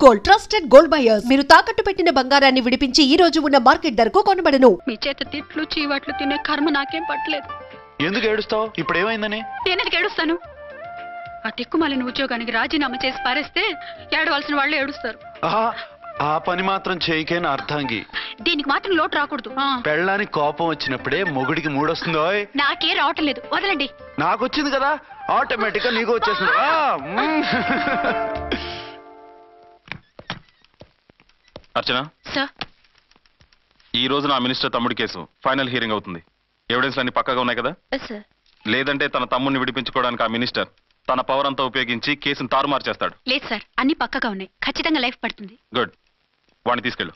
Gold trusted gold buyers. మీరు తాకట్టు పెట్టిన బంగారాన్ని విడిపించి ఈ రోజు ఉన్న మార్కెట్ ధరకు కొనబడను. మీ చేత తిట్లు చీవాట్లు తినే కర్మ నాకేం పట్టలేదు. ఎందుకు ఏడుస్తావు? ఇప్పుడు ఏమైందని? నేనెందుకు ఏడుస్తాను? ఆ తిక్కుమాలిన ఉద్యోగానికి రాజీనామా చేసి పారేస్తే ఏడవలసిన వాళ్ళే ఏడుస్తారు. ఆ పని మాత్రం చేయకే నా అర్థంగి. దీనికి మాత్రం లోటు రాకూడదు. పెళ్ళానికి కోపం వచ్చినప్పుడే మొగుడికి మూడొస్తుందో. నాకే రావటం లేదు, వదలండి. నాకు వచ్చింది కదా, ఆటోమేటిక్ గా నీకు వచ్చేసింది. అర్చన సార్, ఈ రోజు నా మినిస్టర్ తమ్ముడి కేసు ఫైనల్ హియరింగ్ అవుతుంది. ఎవిడెన్స్ అన్ని పక్కగా ఉన్నాయి కదా? సార్, లేదంటే తన తమ్ముడిని విడిపించుకోవడానికి ఆ మినిస్టర్ తన పవర్ అంతా ఉపయోగించి కేసును తారుమారు చేస్తాడు. లేదు సార్, అన్ని పక్కగా ఉన్నాయి. ఖచ్చితంగా లైఫ్ పడుతుంది. గుడ్, వాడిని తీసుకెళ్ళు.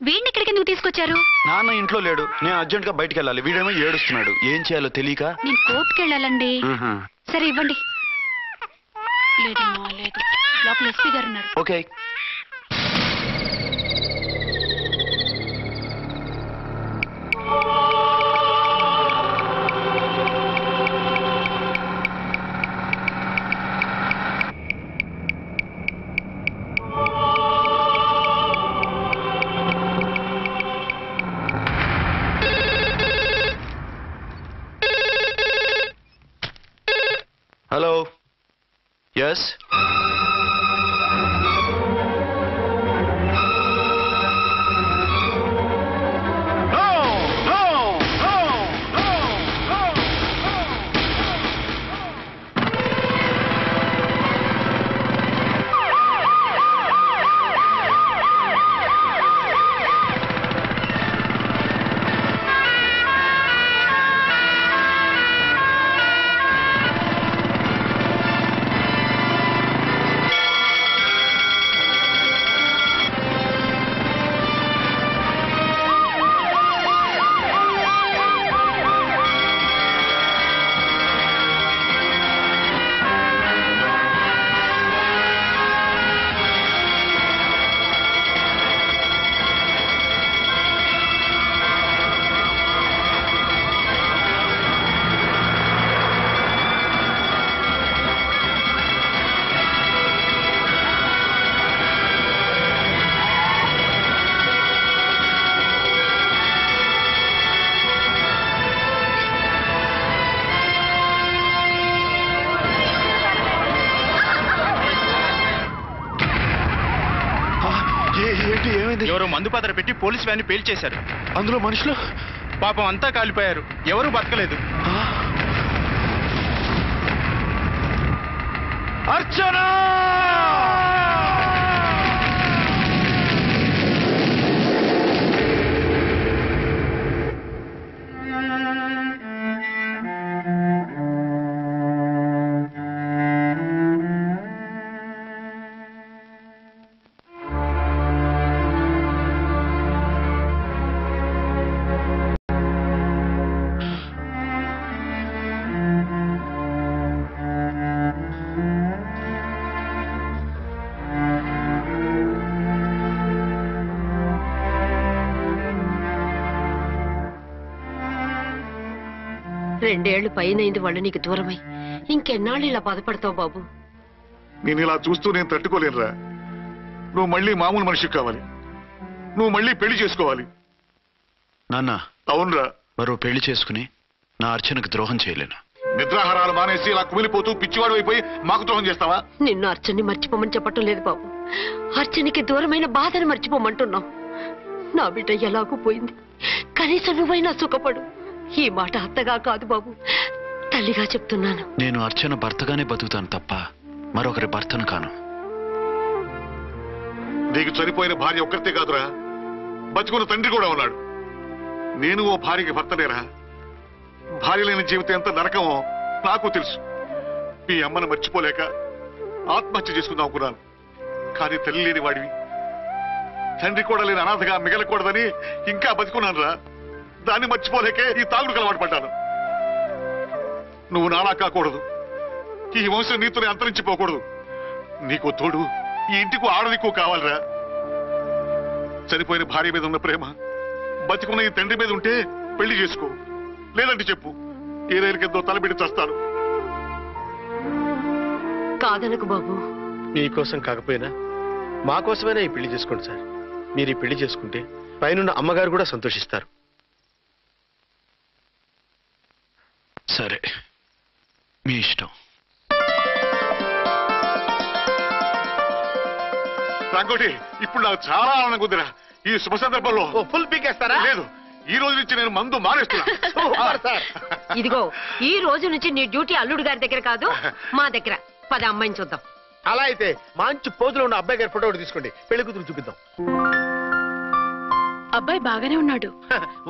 వీడిని ఇక్కడికి ఎందుకు తీసుకొచ్చారు? నాన్న ఇంట్లో లేడు, నేను అర్జెంట్ గా బయటికి వెళ్ళాలి. వీడేమో ఏడుస్తున్నాడు, ఏం చేయాలో తెలియక. నేను కోర్టుకి వెళ్ళాలండి. సరే ఇవ్వండి. లేదమ్మా, లేదు, లోపల ఎస్పీ గారు ఉన్నారు. ఓకే. హలో. Yes? ఎవరో మందు పాత్ర పెట్టి పోలీసు వ్యాన్ని పేల్చేశారు. అందులో మనుషులు పాపం అంతా కాలిపోయారు, ఎవరూ బతకలేదు. అర్చనా! రెండేళ్లు పైనైంది వాళ్ళు నీకు దూరమై. ఇంకెన్నాళ్ళు ఇలా బాధపడతావు బాబు? నేను ఇలా చూస్తూ నేను తట్టుకోలేనురా. నువ్వు మళ్ళీ మామూలు మనిషి కావాలి, నువ్వు మళ్ళీ పెళ్లి చేసుకోవాలి. నాన్న. అవునరా. మరో పెళ్లి చేసుకుని నా అర్చనకు ద్రోహం చేయలేను. నిద్రాహారాలు మానేసి ఇలా కుమిలిపోతూ పిచ్చివాడు అయిపోయి మాకు ద్రోహం చేస్తావా? నిన్ను అర్చన్ని మర్చిపోమని చెప్పటం లేదు బాబు, అర్చనికి దూరమైన బాధను మర్చిపోమంటున్నావు. నా బిడ్డ ఎలాగూ పోయింది, కనీసం నువ్వైనా సుఖపడు. ఈ మాట అత్తగా కాదు బాబు, తల్లిగా చెప్తున్నాను. నేను అర్చన భర్తగానే బతుకుతాను తప్ప మరొకరి భర్తను కాను. నీకు చనిపోయిన భార్య ఒక్కరితే కాదురా, బతుకున్న తండ్రి కూడా ఉన్నాడు. నేను ఓ భార్యకి భర్తనేరా. భార్య లేని జీవితం ఎంత నరకమో నాకు తెలుసు. మీ అమ్మను మర్చిపోలేక ఆత్మహత్య చేసుకుందాం అనుకున్నాను. కానీ తల్లి లేని వాడివి, తండ్రి కూడా లేని అనాథగా మిగలకూడదని ఇంకా బతుకున్నాను రా. దాన్ని మర్చిపోలేకే ఈ తాగుడుకు అలవాటు పడ్డాను. నువ్వు నాలా కాకూడదు, ఈ వంశం నీతోనే అంతరించిపోకూడదు. నీకు తోడు ఈ ఇంటికి ఆడదికు కావాలిరా. చనిపోయిన భార్య మీద ఉన్న ప్రేమ బతికున్న ఈ తండ్రి మీద ఉంటే పెళ్లి చేసుకో, లేదంటే చెప్పు, ఏ రైలు కిందో తలబెట్టి చస్తాను. కాదనకు బాబు. మీకోసం కాకపోయినా మా కోసమైనా ఈ పెళ్లి చేసుకోండి సార్. మీరు ఈ పెళ్లి చేసుకుంటే పైనున్న అమ్మగారు కూడా సంతోషిస్తారు. సరే, మీ ఇష్టం. రాంకోటి, ఇప్పుడు నాకు చాలా ఆనందంగా కుదిరా. ఈ శుభ సందర్భంలో ఫుల్ పీకేస్తారా? లేదు, ఈ రోజు నుంచి నేను మందు మానేస్తున్నా. ఇదిగో, ఈ రోజు నుంచి నీ డ్యూటీ అల్లుడు గారి దగ్గర కాదు, మా దగ్గర. పద అమ్మాయిని చూద్దాం. అలా అయితే మంచి పోజులో ఉన్న అబ్బాయి గారి ఫోటో ఒకటి తీసుకోండి, పెళ్లి కూతురు చూపిద్దాం. అబ్బాయి బాగానే ఉన్నాడు.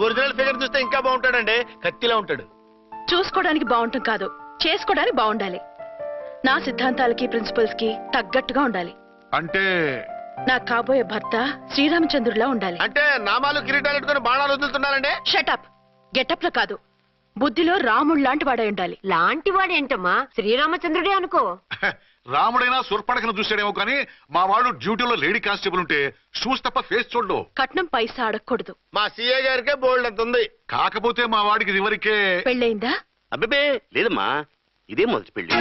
ఒరిజినల్ ఫిగర్ చూస్తే ఇంకా బాగుంటాడండి, కత్తిలా ఉంటాడు. చూసుకోవడానికి బాగుంటాం కాదు, చేసుకోవడానికి బాగుండాలి. నా సిద్ధాంతాలకి ప్రిన్సిపల్స్ కి తగ్గట్టుగా ఉండాలి. అంటే నా కాబోయే భర్త శ్రీరామచంద్రులా ఉండాలి. అంటే నామాలు కిరీటాలు పెట్టుకుని బాణాలు వదులుతున్నారండి. షటప్. గెటప్ లో కాదు, బుద్ధిలో రాముడు లాంటి వాడై ఉండాలి. లాంటి వాడేంటమ్మా, శ్రీరామచంద్రుడే అనుకో. రాముడైనా సుర్పడకను చూసాడేమో కానీ మా వాడు డ్యూటీలో లేడీ కానిస్టేబుల్ ఉంటే షూస్ తప్ప ఫేస్ చూడడు. కట్నం పైసా అడగకూడదు. మా సీఏ గారికే బోల్డ్ అంత ఉంది. కాకపోతే మా వాడికి ఇదివరకే పెళ్ళయిందా? అబ్బే లేదమ్మా, ఇదే మొదటి పెళ్లి.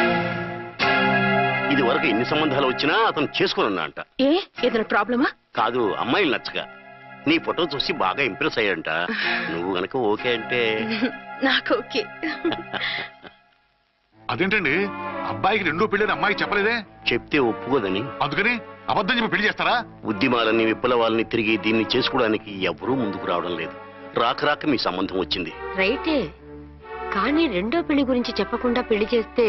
ఇది వరకు ఎన్ని సంబంధాలు వచ్చినా అతను చేసుకున్నా అంట. ఏ ఏదైనా ప్రాబ్లమా? కాదు, అమ్మాయిలు నచ్చగా నీ ఫోటో చూసి బాగా ఇంప్రెస్ అయ్యాడంట. నువ్వు గనక ఓకే అంటే నాకు ఓకే. అదేంటండి, అబ్బాయికి రెండో పెళ్ళని అమ్మాయికి చెప్పలేదే? చెప్తే ఒప్పుకోదని. అందుకని అబద్ధం చెప్పి పెళ్లి చేస్తారా? ఉద్యమాలని విప్లవాలని తిరిగి దీన్ని చేసుకోవడానికి ఎవరూ ముందుకు రావడం లేదు. రాక రాక మీ సంబంధం వచ్చింది. రైటే, కానీ రెండో పెళ్లి గురించి చెప్పకుండా పెళ్లి చేస్తే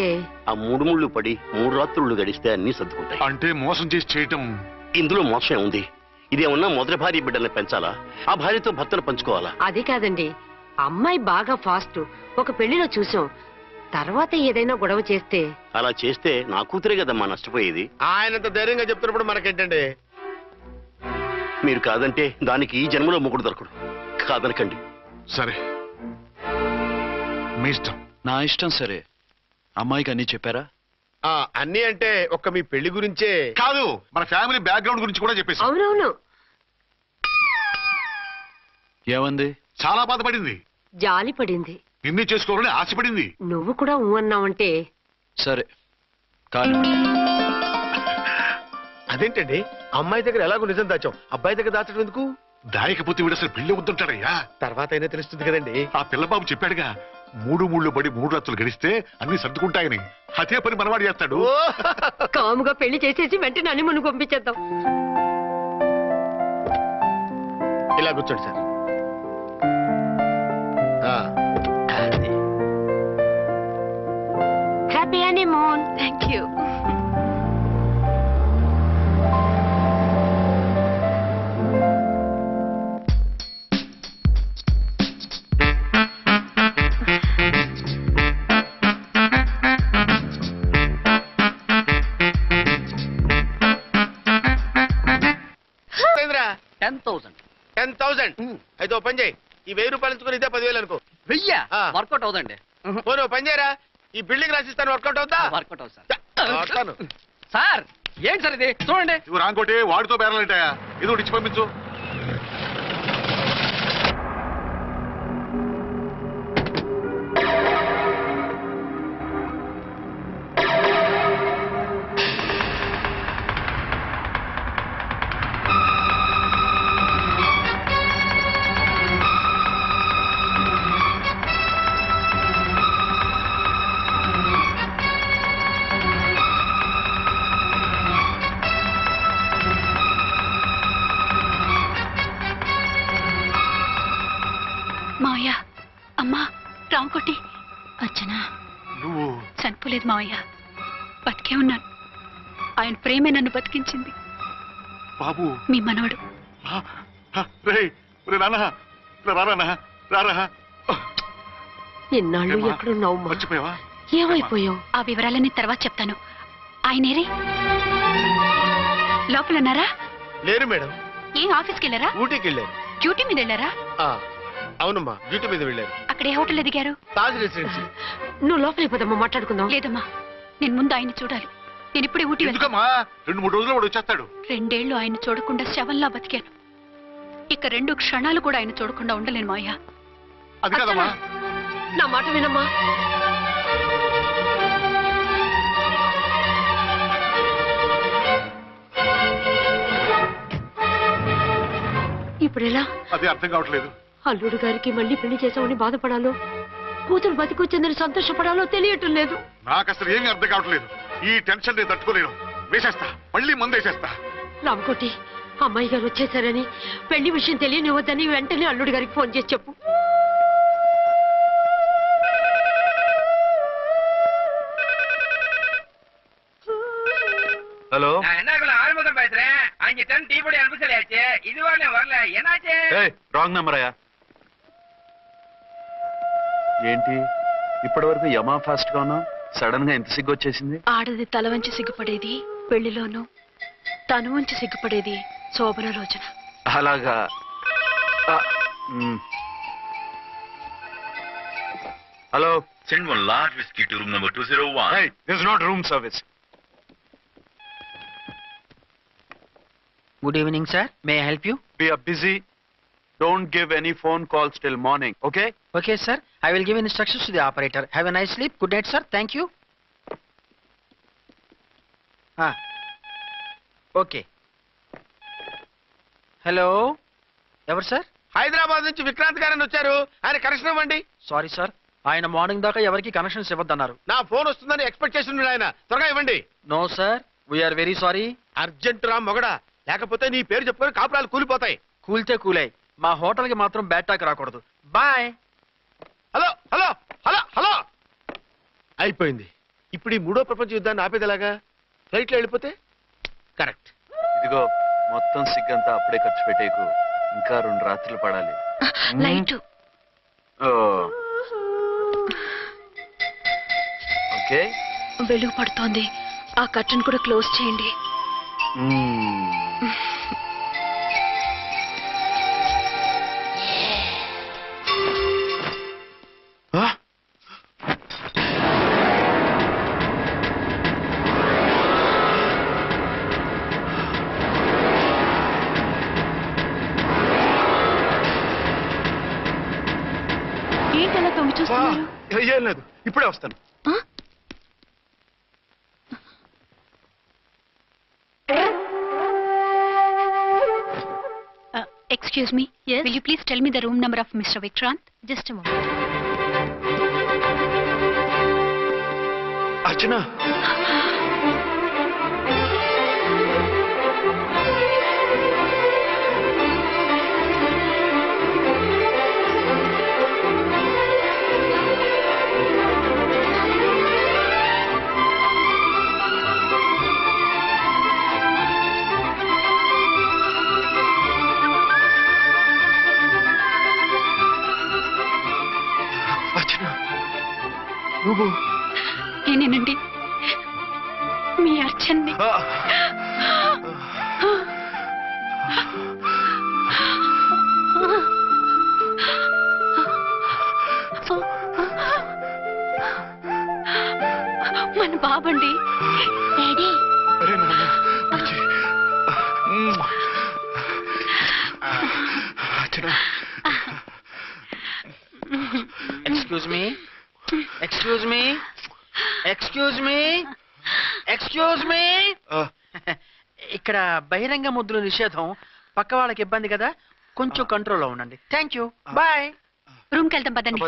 ఆ 3 ముళ్ళు పడి 3 రాత్రుళ్ళు గడిస్తే అన్ని సర్దుకుంటాయి. అంటే మోసం చేసి చేయటం. ఇందులో మోసం ఉంది. ఇదేమన్నా మొదటి భార్య బిడ్డల్ని పెంచాలా, ఆ భార్యతో భర్తను పంచుకోవాలా? అది కాదండి, అమ్మాయి బాగా ఫాస్ట్. ఒక పెళ్లిలో చూసాం, తర్వాత ఏదైనా గొడవ చేస్తే. అలా చేస్తే నా కూతురే కదమ్మా నష్టపోయేది. ఆయనంత ధైర్యంగా చెప్తున్నప్పుడు మనకేంటండి? మీరు కాదంటే దానికి ఈ జన్మలో మొగుడు దొరకడు. కాదనకండి. సరే, మీ ఇష్టం. నా ఇష్టం. సరే, అమ్మాయికి అన్నీ చెప్పారా? అన్ని అంటే ఒక్క మీ పెళ్లి గురించే కాదు, మన ఫ్యామిలీ బ్యాక్గ్రౌండ్ గురించి కూడా చెప్పేసి. అవునవును. ఏమంది? చాలా బాధపడింది, జాలి పడింది, నిన్నే చేసుకోవాలని ఆశపడింది. నువ్వు కూడా అన్నావంటే. సరే కానీ అదేంటండి, అమ్మాయి దగ్గర ఎలాగో నిజం దాచాం, అబ్బాయి దగ్గర దాచడం ఎందుకు? దాయకపోతే వీడు అసలు పెళ్లి వద్దుంటాడయ్యా. తర్వాత అయినా తెలుస్తుంది కదండి. ఆ పిల్లబాబు చెప్పాడుగా, 3 ముళ్ళు పడి 3 రాత్రులు గడిస్తే అన్ని సర్దుకుంటాయని. అదే పని మనవాడు చేస్తాడు. కాముగా పెళ్లి చేసేసి వెంటనే హనీమూన్ పంపించేద్దాం. ఇలా కూర్చోండి sir. Happy honeymoon. Thank you. అయితే ఓ పని చేయి, ఈ 1000 రూపాయలు ఇచ్చుకుని ఇదే 10,000 అనుకో. వర్కౌట్ అవుదండి. పోనీ ఓ పని చేయరా, ఈ బిల్డింగ్ రాసిస్తాను, వర్కౌట్ అవుతా? వర్కౌట్ అవుతుంది సార్. ఏంటి సార్ ఇది? చూడండి. నువ్వు రాంకోటి వాడితో బేరాలంటాయా? ఏదో ఒకటి ఇచ్చి పంపించు. మావయ్య, అమ్మా, రాంకోటి. అర్చనా, నువ్వు చనిపోలేదు మావయ్య, బతికే ఉన్నాను. ఆయన ప్రేమే నన్ను బతికించింది. బాబు, మీ మనవడు. రారా. ఇన్నాళ్ళు ఎక్కడున్నావు? మర్చిపోయావా? ఏమైపోయావు? ఆ వివరాలన్నీ తర్వాత చెప్తాను. ఆయనేరే లోపల ఉన్నారా? లేరు మేడం. ఏం ఆఫీస్కి వెళ్ళారా? ఊటీకి వెళ్ళారు. డ్యూటీ మీద వెళ్ళారా? అవునమ్మా, డ్యూటీ మీద వెళ్ళారు. అక్కడ ఏ హోటల్ ఎదిగారు? తాజ్ రెసిడెన్సీ. నువ్వు లోపలికి పోదమ్మా, మాట్లాడుకుందాం. లేదమ్మా, నేను ముందు ఆయన చూడాలి. నేను ఇప్పుడే ఊటీ వెళ్తాను. ఎందుకమ్మా? 2-3 రోజుల్లో వాడు వచ్చేస్తాడు. 2 ఏళ్లు ఆయన చూడకుండా శవంలా బతికాను. ఇక 2 క్షణాలు కూడా ఆయన చూడకుండా ఉండలేను మావయ్య. అది కదమ్మా. నా మాట వినమ్మా. ఇప్పుడు ఎలా? అదే అర్థం కావట్లేదు. అల్లుడు గారికి మళ్ళీ పెళ్లి చేసామని బాధపడాలో, కూతురు బతికొచ్చిందని సంతోషపడాలో తెలియటం లేదు. నాకు అసలు ఏమీ అర్థం కావట్లేదు. ఈ టెన్షన్ నేను తట్టుకోలేను. వేసేస్తా, మళ్ళీ మందేసేస్తా. రామకోటి, అమ్మాయి గారు వచ్చేసారని, పెళ్లి విషయం తెలియనివ్వద్దని వెంటనే అల్లుడు గారికి ఫోన్ చేసి చెప్పు. ஹலோ ஆறுமுகம் பேசுறேன். அஞ்சு டன் டீ பொடி அனுப்ப சொல்லியாச்சு. இதுவரை வரல. என்னாச்சு? రాంగ్ నెంబర్ అయ్యా. ఏంటి ఇప్పటి వరకు యమా ఫాస్ట్ గా ఉన్నావు, సడన్ గా ఎంత సిగ్గు వచ్చేసింది? ఆడది తల వంచి సిగ్గుపడేది పెళ్లిలోనూ, తను వంచి సిగ్గుపడేది శోభన రోజున. అలాగా. Hello, Send one large whiskey to room number 201. hey, this is not room service. Good evening, sir. May I help you? We are busy. Don't give any phone calls till morning, okay? Okay, sir. I will give instructions to the operator. Have a nice sleep. Good night, sir. Thank you. Okay. Hello. ఎవరు sir? Hyderabad నుంచి విక్రాంత్ గారని వచ్చారు. ఆయన connection ఇవ్వండి. Sorry sir, ఆయన morning దాకా ఎవరికి connections ఇవ్వద్దన్నారు. నా ఫోన్ వస్తుందని ఎక్స్పెక్ట్ చేస్తున్నాడు ఆయన. త్వరగా ఇవ్వండి. No sir, we are very sorry. Urgent రా మొగడా, లేకపోతే నీ పేరు చెప్పుకొని కాపురాలు కూలిపోతాయి. కూల్తే కూలాయి, మా హోటల్ కి మాత్రం బ్యాడ్ టాక్ రాకూడదు. Bye. Hello hello hello hello. అయిపోయింది. ఇప్పుడు ఈ మూడో ప్రపంచ యుద్ధాన్ని ఆపేదిలాగా? ఫ్లైట్ లో వెళ్ళిపోతే కరెక్ట్. ఇదిగో మొత్తం సిగ్గంతా అప్పుడే ఖర్చు పెట్టేకు, ఇంకా 2 రాత్రులు పడాలి. లైట్ ఓకే, వెలుగు పడుతోంది. ఆ కర్టన్ కూడా క్లోజ్ చేయండి. ఏంటలా తొంగి చూస్తున్నారు? ఏం లేదు, ఇప్పుడే వస్తాను. Excuse me. Yes. Will you please tell me the room number of Mr. Vikrant? Just a moment. అర్చన, నువ్వు? నేనేనండి, మీ అర్చన్ని. మన బాబండి. డాడీ. అరే నాన్న, Archana. Excuse me, excuse me, excuse me, excuse me. ఇక్కడ బహిరంగ ముద్దుల నిషేధం, పక్క వాళ్ళకి ఇబ్బంది కదా, కొంచెం కంట్రోల్లో ఉండండి. Thank you, bye. రూమ్ కి వెళ్తాం పదండి.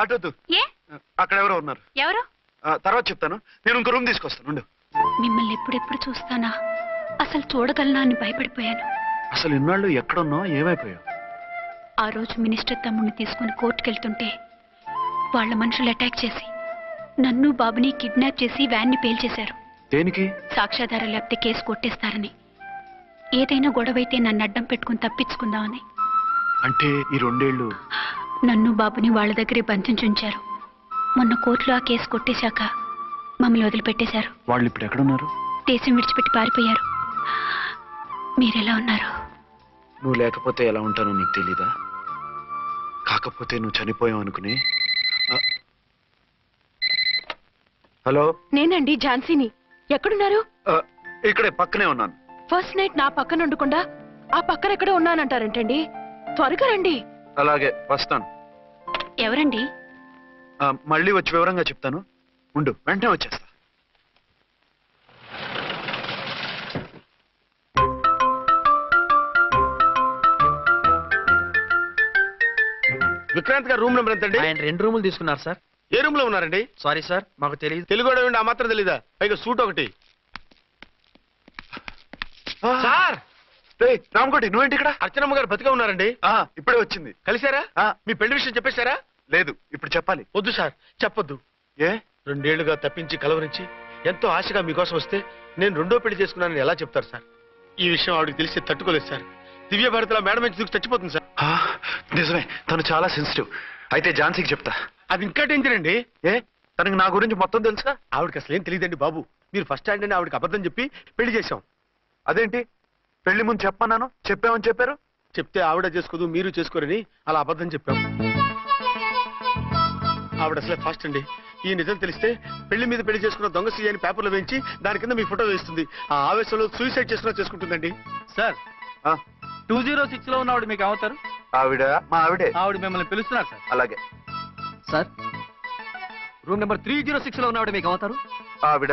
అటొద్దు, ఏ? అక్కడ ఎవరో ఉన్నారు. ఎవరు? తర్వాత చెప్తాను. నేను ఇంకో రూమ్ తీసుకొస్తాను, ఉండు. మిమ్మల్ని ఎప్పుడెప్పుడు చూస్తానా, అసలు చూడగలనా అని భయపడిపోయాను. అసలు ఇన్నాళ్ళు ఎక్కడున్నావు, ఏమైపోయావు? ఆ రోజు మినిస్టర్ తమ్ముడిని తీసుకుని కోర్టుకెళ్తుంటే వాళ్ళ మనుషులు అటాక్ చేసి నన్ను బాబుని కిడ్నాప్ చేసి వ్యాన్ ని పేల్చేశారు. దేనికి? సాక్ష్యాధారాలు లేకపోతే కేసు కొట్టేస్తారని. ఏదైనా గొడవైతే నన్ను అడ్డం పెట్టుకుని తప్పించుకుందామని. అంటే ఈ 2 ఏళ్ళు నన్ను బాబుని వాళ్ళ దగ్గరే బంధించుంచారు. మొన్న కోర్టులో ఆ కేసు కొట్టేశాక మమ్మల్ని వదిలిపెట్టేశారు. వాళ్ళు ఇప్పుడు ఎక్కడున్నారు? దేశం విడిచిపెట్టి పారిపోయారు. మీరెలా ఉన్నారు? నువ్వు లేకపోతే ఎలా ఉంటానో నీకు తెలీదా? కాకపోతే నువ్వు చనిపోయావు అనుకుని. హలో, నేనండి, ఝాన్సీని. ఎక్కడున్నారు? ఇక్కడే పక్కనే ఉన్నాను. ఫస్ట్ నైట్ నా పక్కన ఉండకుండా ఆ పక్కన ఎక్కడ ఉన్నానంటారంటండి. త్వరగా రండి. అలాగే వస్తాను. ఎవరండి? మళ్ళీ వచ్చి వివరంగా చెప్తాను, ఉండు, వెంటనే వచ్చేస్తా. విక్రాంత్ గారు రూమ్ నెంబర్ ఎంతండి? ఆయన 2 రూములు తీసుకున్నారు సార్. ఏ రూమ్ లో ఉన్నారండి? సారీ సార్, మాకు తెలియదు. తెలుగు ఆ మాత్రం తెలీదా? పైగా సూట్ ఒకటి. సార్ రామకోటి నువ్వేంటి ఇక్కడ? అర్చనమ్మ గారు బతిగా ఉన్నారండి. ఇప్పుడే వచ్చింది. కలిసారా? మీ పెళ్లి విషయం చెప్పేశారా? లేదు, ఇప్పుడు చెప్పాలి. వద్దు సార్, చెప్పొద్దు. ఏ 2 ఏళ్లుగా తప్పించి కలవరించి ఎంతో ఆశగా మీకోసం వస్తే నేను 2వ పెళ్లి చేసుకున్నానని ఎలా చెప్తారు సార్? ఈ విషయం ఆవిడకి తెలిసి తట్టుకోలేదు సార్. దివ్య భారతిలో మేడం నుంచి దూకి చచ్చిపోతుంది సార్. నిజమే, తను చాలా సెన్సిటివ్. అయితే ఝాన్సీకి చెప్తా. అది ఇంకా డేంజర్ అండి. ఏ తనకి నా గురించి మొత్తం తెలుసా? ఆవిడకి అసలు ఏం తెలియదండి బాబు. మీరు ఫస్ట్ హ్యాండ్ అని ఆవిడకి అబద్ధం చెప్పి పెళ్లి చేశాం. అదేంటి పెళ్లి ముందు చెప్పన్నాను, చెప్పామని చెప్పారు. చెప్తే ఆవిడ చేసుకోదు, మీరు చేసుకోరని అలా అబద్ధం చెప్పాం. ఆవిడ అసలే ఫాస్ట్ అండి. ఈ నిజం తెలిస్తే పెళ్లి మీద పెళ్లి చేసుకున్న దొంగ సీ అని పేపర్లో వేయించి దాని కింద మీ ఫోటో వేస్తుంది. ఆ ఆవేశంలో సూసైడ్ చేసుకుంటుందండి. సార్ 206 లో ఉన్నవాడు మీకు అవుతారు? ఆవిడ మా ఆవిడే. ఆవిడ మిమ్మల్ని పిలుస్తున్నారు సార్. అలాగే సార్, రూమ్ నెంబర్ 306 లో ఉన్నవాడు మీకు అవుతారు? ఆవిడ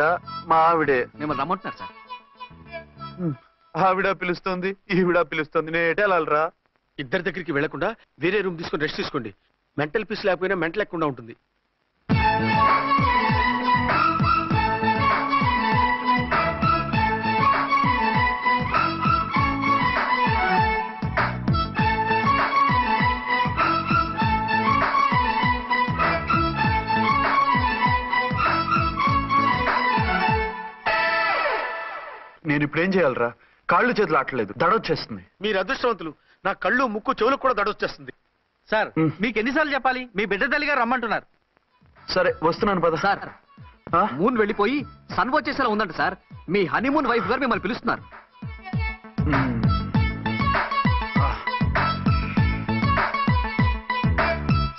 మా ఆవిడే. మిమ్మల్ని రమ్మంటున్నారు సార్. ఆవిడ పిలుస్తుంది, ఈవిడ పిలుస్తుంది. నేను ఎటే వెళ్ళాలరా? ఇద్దరి దగ్గరికి వెళ్లకుండా వేరే రూమ్ తీసుకుని రెస్ట్ తీసుకోండి. మెంటల్ పీస్ లేకపోయినా మెంటల్ లేకుండా ఉంటుంది. నేను ఇప్పుడు ఏం చేయాలరా? కాళ్ళు చేతులు ఆటలేదు, దడొచ్చేస్తుంది. మీరు అదృష్టవంతులు. నా కళ్ళు ముక్కు చెవులకు కూడా దడొచ్చేస్తుంది. సార్, మీకు ఎన్నిసార్లు చెప్పాలి? మీ బిడ్డ తల్లి గారు రమ్మంటున్నారు. సరే వస్తున్నాను పద. సార్, మూన్ వెళ్ళిపోయి సన్ వచ్చేసేలా ఉందంట సార్. మీ హనీమూన్ వైఫ్ గారు మిమ్మల్ని పిలుస్తున్నారు.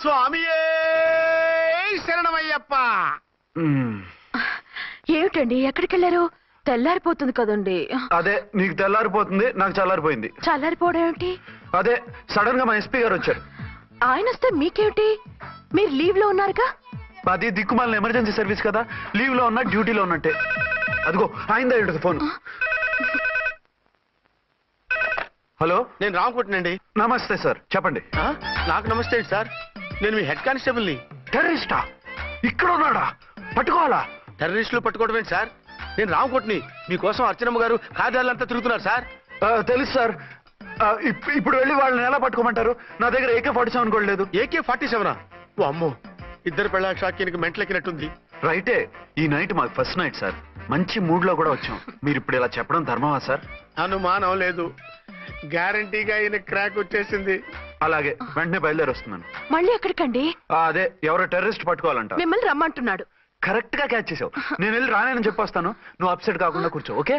స్వామియే శరణమయ్యప్ప. ఏమిటండి ఎక్కడికి వెళ్ళారు? తెల్లారిపోతుంది కదండి. అదే నీకు తెల్లారిపోతుంది, నాకు చల్లారిపోయింది. చల్లారిపోవడం ఏమిటి? అదే సడన్ గా మా ఎస్పీ గారు వచ్చారు. ఆయన వస్తే మీకేమిటి? మీరు లీవ్ లో ఉన్నారుగా. అది దిక్కుమాలిన ఎమర్జెన్సీ సర్వీస్ కదా, లీవ్ లో ఉన్నా డ్యూటీలో ఉన్నట్టే. అదిగో ఆయన ఫోన్. హలో, నేను రామకోటినండి. నమస్తే సార్, చెప్పండి. నాకు నమస్తే సార్. నేను మీ హెడ్ కానిస్టేబుల్ని. టెర్రరిస్టా? ఇక్కడ ఉన్నాడా? పట్టుకోవాలా? టెర్రరిస్టులు పట్టుకోవడమే సార్. నేను రామకోటిని. మీకోసం అర్చనమ్మ గారు కార్యాలంతా తిరుగుతున్నారు సార్. తెలుసు సార్. ఇప్పుడు వెళ్ళి వాళ్ళని ఎలా పట్టుకోమంటారు? నా దగ్గర AK-47 కూడా లేదు. AK-47? ఓ అమ్మో, ఇద్దరు పెళ్ళ షాకీనికి మెంటలెక్కినట్టుంది. రైటే, ఈ నైట్ మాకు ఫస్ట్ నైట్ సార్. మంచి మూడ్ లో కూడా వచ్చాం. మీరు ఇప్పుడు ఇలా చెప్పడం ధర్మమా సార్? అనుమానం లేదు. గ్యారంటీగా ఈయన క్రాక్ వచ్చేసింది. అలాగే, వెంటనే బయలుదేరి వస్తున్నాను. మళ్ళీ ఎక్కడికండి? అదే ఎవరో టెర్రరిస్ట్ పట్టుకోవాలంట. మిమ్మల్ని రమ్మంటున్నాడు. కరెక్ట్ గా క్యాచ్ చేసావు. నేను వెళ్ళి రానని చెప్పొస్తాను, నువ్వు అప్సెట్ కాకుండా కూర్చో, ఓకే?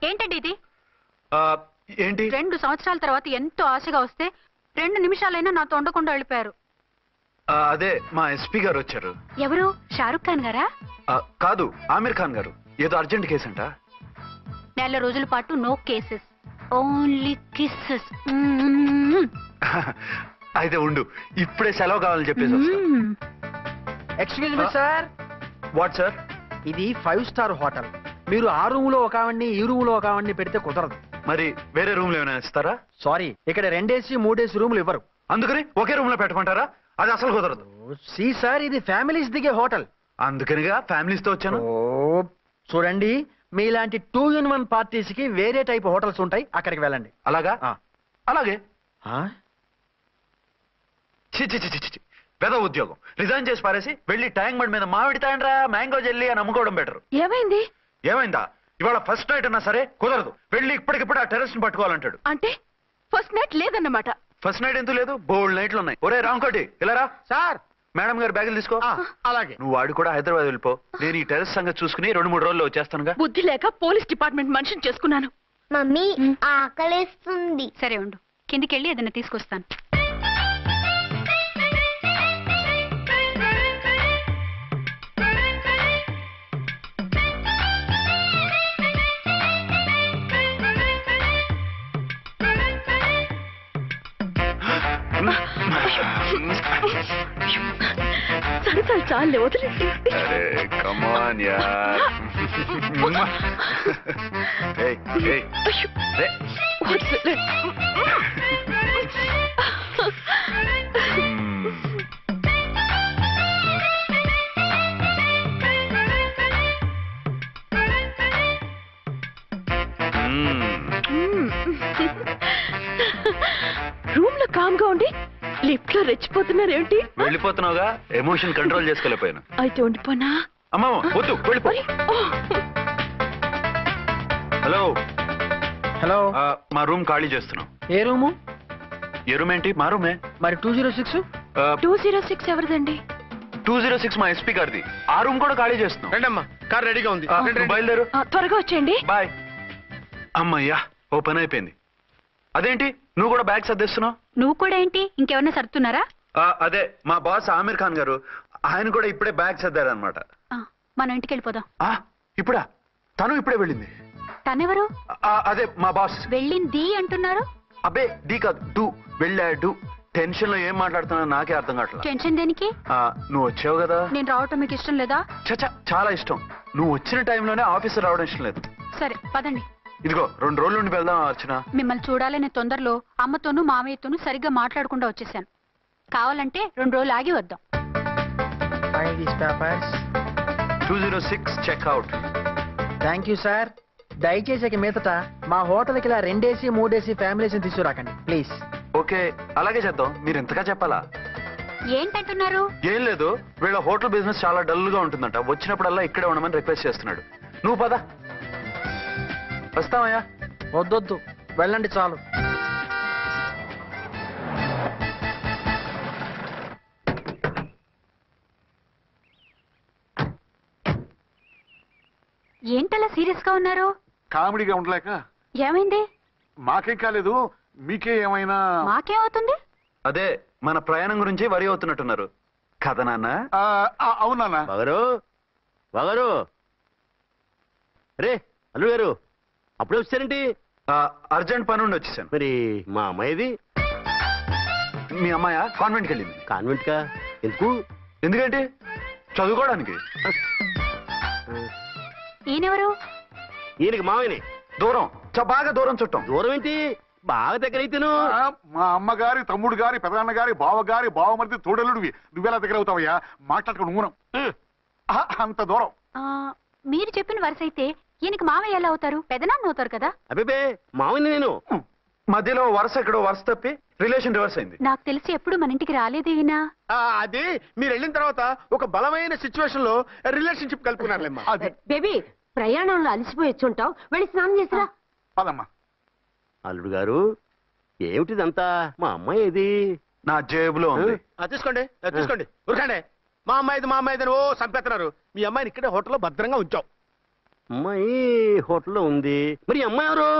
ఏంటండి ఇది? ఏంటి? 2 సంవత్సరాల తర్వాత ఎంతో ఆశగా వస్తే 2 నిమిషాలైనా నాతో ఉండకుండా వెళ్ళిపోయారు. అదే మా ఎస్పీ గారు వచ్చారు. ఎవరు? షారుఖ్ ఖాన్ గారా? కాదు, ఆమిర్ ఖాన్ గారు. ఏదో అర్జెంట్ కేసు అంట. 4 రోజుల పాటు నో కేసెస్, ఓన్లీ కిస్సెస్. అయితే ఉండు, ఇప్పుడే సెలవు కావాలని చెప్పేసి. Excuse me sir. What sir? ఇది 5 స్టార్ హోటల్. మీరు ఆ రూమ్ లో ఒక ఆవిడ్ని, ఈ రూమ్ లో ఒక ఆవిడ్ని పెడితే కుదరదు. మరి వేరే రూమ్ లో ఏమైనా ఇస్తారా? సారీ, ఇక్కడ 2 AC 3 AC రూములు ఇవ్వరు. అందుకని ఒకే రూమ్ లో పెట్టమంటారా? అది అసలు కుదరదు. సి సార్, ఇది ఫ్యామిలీస్ దిగే హోటల్. అందుకనిగా ఫ్యామిలీస్ తో వచ్చాను. చూడండి, మీలాంటి 2-in-1 పార్టీస్ కి వేరే టైప్ హోటల్స్ ఉంటాయి, అక్కడికి వెళ్ళండి. అలాగా? అలాగే. పెద్ద ఉద్యోగం రిజైన్ చేసి పారేసి వెళ్ళి ట్యాంక్ బండ్ మీద మామిడి తాండ్రా మ్యాంగో జెల్లీ అని అమ్ముకోవడం బెటర్. ఏమైంది? ఏమైందా? ఇవాళ ఫస్ట్ నైట్ అన్నా సరే కుదరదు. వెళ్ళి ఇప్పటికిప్పుడు ఆ టెర్రస్ ని పట్టుకోవాలంటాడు. అంటే ఫస్ట్ నైట్ లేదన్నమాట. ఫస్ట్ నైట్ ఎందుకు లేదు? బోల్డ్ నైట్లు ఉన్నాయి. ఒరే రాంకోటి, ఇలా రా. సార్, మేడం గారు బ్యాగులు తీసుకో. అలాగే. నువ్వు వాడు కూడా హైదరాబాద్ వెళ్ళిపో. నేను ఈ టెర్రస్ సంగతి చూసుకుని 2-3 రోజుల్లో వచ్చేస్తానుగా. బుద్ధి లేక పోలీస్ డిపార్ట్మెంట్ మనిషిని చేసుకున్నాను. మమ్మీ ఆకలేస్తుంది. సరే ఉండు, కిందికి వెళ్ళి ఏదైనా తీసుకొస్తాను. అబద్ధాలు చాలే వదిలేండి. అరే కమాన్ యార్. ఏయ్ ఏయ్ రే. వదిలే. రూమ్ లో కామ్ గా ఉండి లిఫ్ట్ లో రెచ్చిపోతున్నారేంటి? వెళ్ళిపోతున్నావుగా, ఎమోషన్ కంట్రోల్ చేసుకోలేకపోయాను. అయితే ఉండిపోనా? అమ్మా వద్దు, వెళ్ళిపో. హలో హలో, మా రూమ్ ఖాళీ చేస్తున్నాం. ఏ రూము? ఏ రూమ్ ఏంటి? మా రూమే. మరి 206? 206 ఎవరిదండి? 206 మా ఎస్పీ గారిది. ఆ రూమ్ కూడా ఖాళీ చేస్తున్నాం. రండమ్మా, కార్ రెడీగా ఉంది. నువ్వు బయలుదేరు. త్వరగా వచ్చేయండి. బాయ్. అమ్మయ్యా, ఓ పని అయిపోయింది. అదేంటి నువ్వు కూడా బ్యాగ్ సర్దిస్తున్నావు? నువ్వు కూడా ఏంటి, ఇంకెవరన్నా సర్దుతున్నారా? అదే మా బాస్ ఆమీర్ ఖాన్ గారు, ఆయన కూడా ఇప్పుడే బ్యాగ్ సర్దారనమాట. మనం ఇంటికి వెళ్ళిపోదాం. ఇప్పుడా? తను ఇప్పుడే వెళ్ళింది. తనెవరు? అదే మా బాస్. వెళ్ళింది అంటున్నారు. అబ్బే డీ కాదు, డూ. వెళ్ళాడు. టెన్షన్ లో ఏం మాట్లాడుతున్నా నాకే అర్థం కావట్లేదు. టెన్షన్ దేనికి? నువ్వు వచ్చావు కదా. నేను రావటం మీకు ఇష్టం లేదా? చచ్చా, చాలా ఇష్టం. నువ్వు వచ్చిన టైంలోనే ఆఫీసర్ రావడం ఇష్టం లేదు. సరే పదండి. ఇదిగో 2 రోజుల నుండి వెళ్దాం అర్చన. మిమ్మల్ని చూడాలనే తొందరలో అమ్మతోనూ మామయ్యతోనూ సరిగ్గా మాట్లాడకుండా వచ్చేసాను. కావాలంటే 2 రోజులు ఆగి వద్దాం. 206 చెక్అవుట్. Thank you sir. దయచేసి ఇక మీదట మా హోటల్కి ఇలా 2 AC 3 AC ఫ్యామిలీస్ తీసుకురాకండి ప్లీజ్. ఓకే, అలాగే చేద్దాం. మీరు ఎంతగా చెప్పాలా? ఏంటంటున్నారు? ఏం లేదు, వీళ్ళ హోటల్ బిజినెస్ చాలా డల్ గా ఉంటుందంట. వచ్చినప్పుడల్లా ఇక్కడే ఉండమని రిక్వెస్ట్ చేస్తున్నాడు. నువ్వు పద. వస్తావయ్యా? వద్దొద్దు, వెళ్ళండి చాలు. ఏంటలా సీరియస్ గా ఉన్నారు? కామెడీగా ఉండలేక. ఏమైంది? మాకేం కాలేదు, మీకే ఏమైనా? మాకేమవుతుంది? అదే మన ప్రయాణం గురించి వరి అవుతున్నట్టున్నారు కదా నాన్న? అవునా బాగారు బాగారు. రే అల్లు గారు, అప్పుడే వచ్చారేంటి? అర్జెంట్ పని ఉండి వచ్చేసాను. మరి మా అమ్మాయిది? మీ అమ్మాయ కాన్వెంట్కి వెళ్ళింది. కాన్వెంట్ కా? ఎందుకు? ఎందుకంటే చదువుకోవడానికి. ఈయనెవరు? ఈయనకి మామయ్యనే. దూరం, బాగా దూరం చుట్టం. దూరం ఏంటి, బాగా దగ్గర అయితేను. మా అమ్మగారి తమ్ముడు గారి పెదనాన్న గారి బావగారి బావమరిది తోడలుడివి. నువ్వెలా దగ్గర అవుతావయ్యా? మాట్లాడుకుని ఊనం. అంత దూరం. మీరు చెప్పిన వరుస అయితే ఈయనకి మామయ్య ఎలా అవుతారు? పెదనాన్న అవుతారు కదా. అబ్బే మామయ్య నేను. మధ్యలో వరుస ఎక్కడో వరుస తప్పి రిలేషన్ రివర్స్ అయింది. నాకు తెలిసి ఎప్పుడు మన ఇంటికి రాలేదు ఈయన. అది మీరు వెళ్ళిన తర్వాత ఒక బలమైన సిచ్యువేషన్ లో రిలేషన్షిప్ కలుపుకున్నారులేమ్మా. బేబీ, ప్రయాణంలో అలసిపోయి వచ్చుంటావు, వెళ్ళి స్నానం చేసిరా. పదమ్మా. అల్లుడు గారు, ఏమిటిదంతా? మా అమ్మాయి ఏది? నా జేబులో ఉంది. తీసుకోండి తీసుకోండి, ఉరకండి. మా అమ్మాయిది ఓ సంపేస్తున్నారు. మీ అమ్మాయిని ఇక్కడే హోటల్లో భద్రంగా ఉంచావు. అమ్మాయి హోటల్లో ఉంది. మరి అమ్మాయి ఎవరు?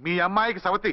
మీ అమ్మాయికి సవతి.